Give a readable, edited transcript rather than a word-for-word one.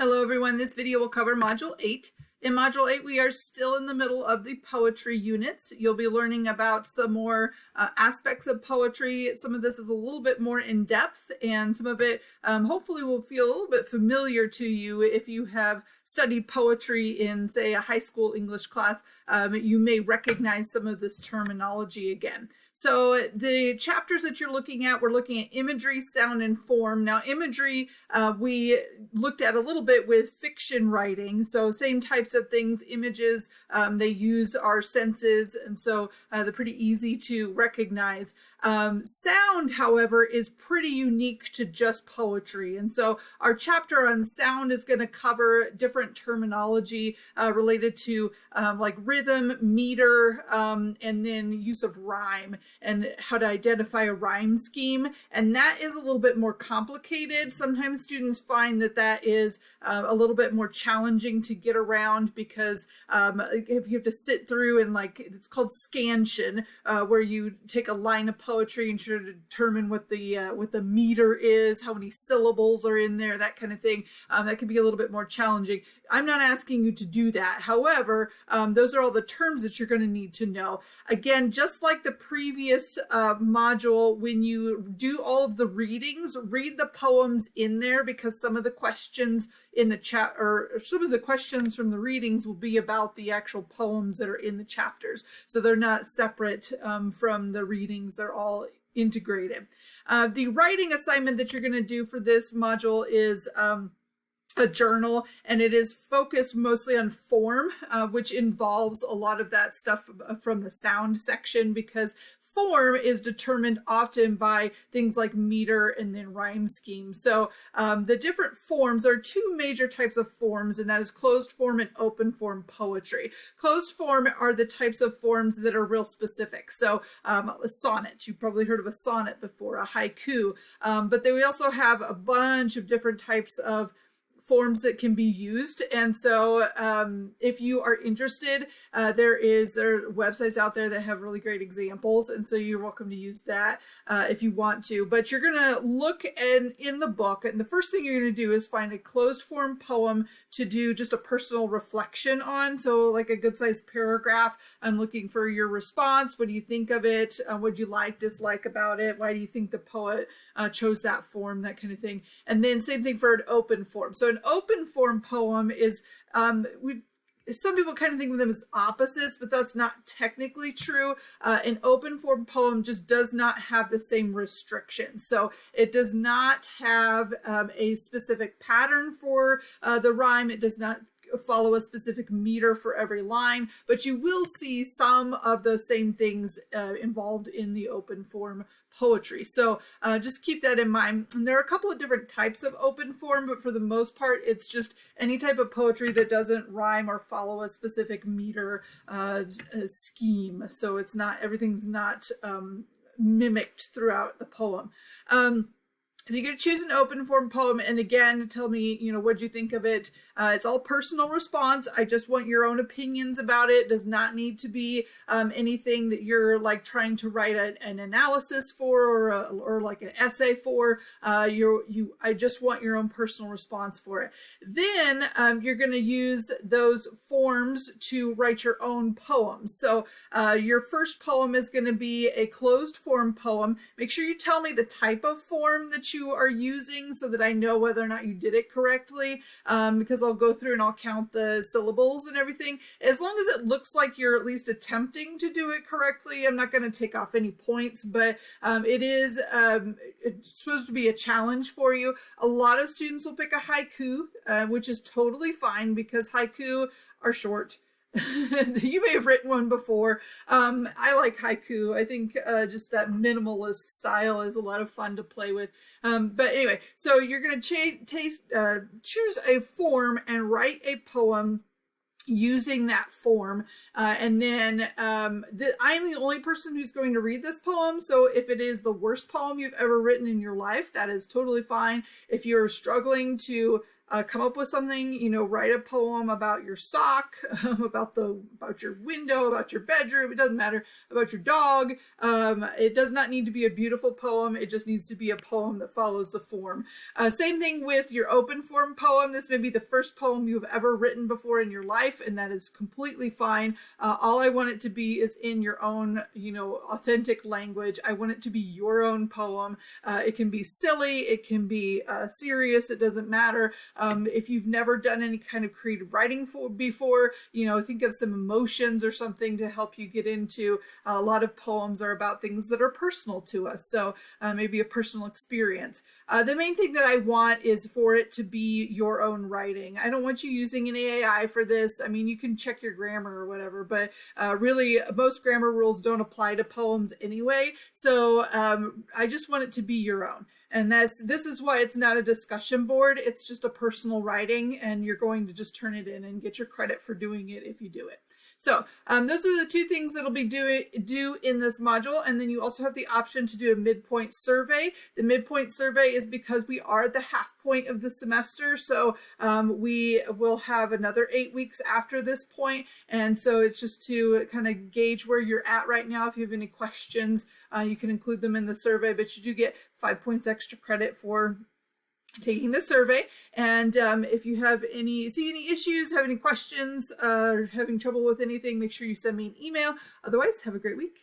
Hello everyone, this video will cover Module 8. In Module 8, we are still in the middle of the poetry units. You'll be learning about some more aspects of poetry. Some of this is a little bit more in depth, and some of it hopefully will feel a little bit familiar to you if you have studied poetry in, say, a high school English class. You may recognize some of this terminology again. So the chapters that you're looking at, we're looking at imagery, sound, and form. Now, imagery, we looked at a little bit with fiction writing. So same types of things, images, they use our senses, and so they're pretty easy to recognize. Sound, however, is pretty unique to just poetry. And so our chapter on sound is going to cover different terminology related to like rhythm, meter, and then use of rhyme and how to identify a rhyme scheme. And that is a little bit more complicated. Sometimes students find that that is a little bit more challenging to get around because if you have to sit through and it's called scansion, where you take a line of poetry and try to determine what the meter is, how many syllables are in there, that kind of thing. That can be a little bit more challenging. I'm not asking you to do that. However, those are all the terms that you're going to need to know. Again, just like the previous module, when you do all of the readings, read the poems in there, because some of the questions in the chat, or some of the questions from the readings, will be about the actual poems that are in the chapters. So they're not separate from the readings, they're all integrated. The writing assignment that you're going to do for this module is a journal, and it is focused mostly on form, which involves a lot of that stuff from the sound section, because form is determined often by things like meter and then rhyme scheme. So the different forms are two major types of forms, and that is closed form and open form poetry. Closed form are the types of forms that are real specific. So a sonnet, you've probably heard of a sonnet before, a haiku, but we also have a bunch of different types of forms that can be used. And so if you are interested, there are websites out there that have really great examples, and so you're welcome to use that if you want to. But you're going to look in the book, and the first thing you're going to do is find a closed form poem to do just a personal reflection on. So like a good sized paragraph. I'm looking for your response. What do you think of it? What do you like, dislike about it? Why do you think the poet chose that form, that kind of thing. And then same thing for an open form. So an open form poem is, some people kind of think of them as opposites, but that's not technically true. An open form poem just does not have the same restrictions. So it does not have a specific pattern for the rhyme. It does not follow a specific meter for every line, but you will see some of the same things involved in the open form poetry. So just keep that in mind. And there are a couple of different types of open form, but for the most part, it's just any type of poetry that doesn't rhyme or follow a specific meter scheme. So it's not, everything's not mimicked throughout the poem. So you're going to choose an open form poem, and again, tell me, what you think of it. It's all personal response. I just want your own opinions about it. It does not need to be anything that you're like trying to write an analysis for, or like an essay for. I just want your own personal response for it. Then you're going to use those forms to write your own poems. So your first poem is going to be a closed form poem. Make sure you tell me the type of form that you are using so that I know whether or not you did it correctly, because I'll go through and I'll count the syllables and everything. As long as it looks like you're at least attempting to do it correctly, I'm not going to take off any points, but it is it's supposed to be a challenge for you. A lot of students will pick a haiku, which is totally fine because haiku are short. You may have written one before. I like haiku. I think just that minimalist style is a lot of fun to play with. But anyway, so you're going to choose a form and write a poem using that form, and then I'm the only person who's going to read this poem. So if it is the worst poem you've ever written in your life, that is totally fine. If you're struggling to come up with something, you know, write a poem about your sock, about your window, about your bedroom. It doesn't matter, about your dog. It does not need to be a beautiful poem. It just needs to be a poem that follows the form. Same thing with your open form poem. This may be the first poem you've ever written before in your life, and that is completely fine. All I want it to be is in your own, you know, authentic language. I want it to be your own poem. It can be silly, it can be serious, it doesn't matter. If you've never done any kind of creative writing before, you know, think of some emotions or something to help you get into. A lot of poems are about things that are personal to us, so maybe a personal experience. The main thing that I want is for it to be your own writing. I don't want you using an AI for this. I mean, you can check your grammar or whatever, but really most grammar rules don't apply to poems anyway, so I just want it to be your own. And this is why it's not a discussion board. It's just a personal writing, and you're going to just turn it in and get your credit for doing it if you do it. So those are the two things that'll be due in this module. And then you also have the option to do a midpoint survey. The midpoint survey is because we are at the half point of the semester. So we will have another 8 weeks after this point. And so it's just to kind of gauge where you're at right now. If you have any questions, you can include them in the survey, but you do get 5 points extra credit for taking the survey. And if you have any issues, have any questions, or having trouble with anything, make sure you send me an email. Otherwise, have a great week.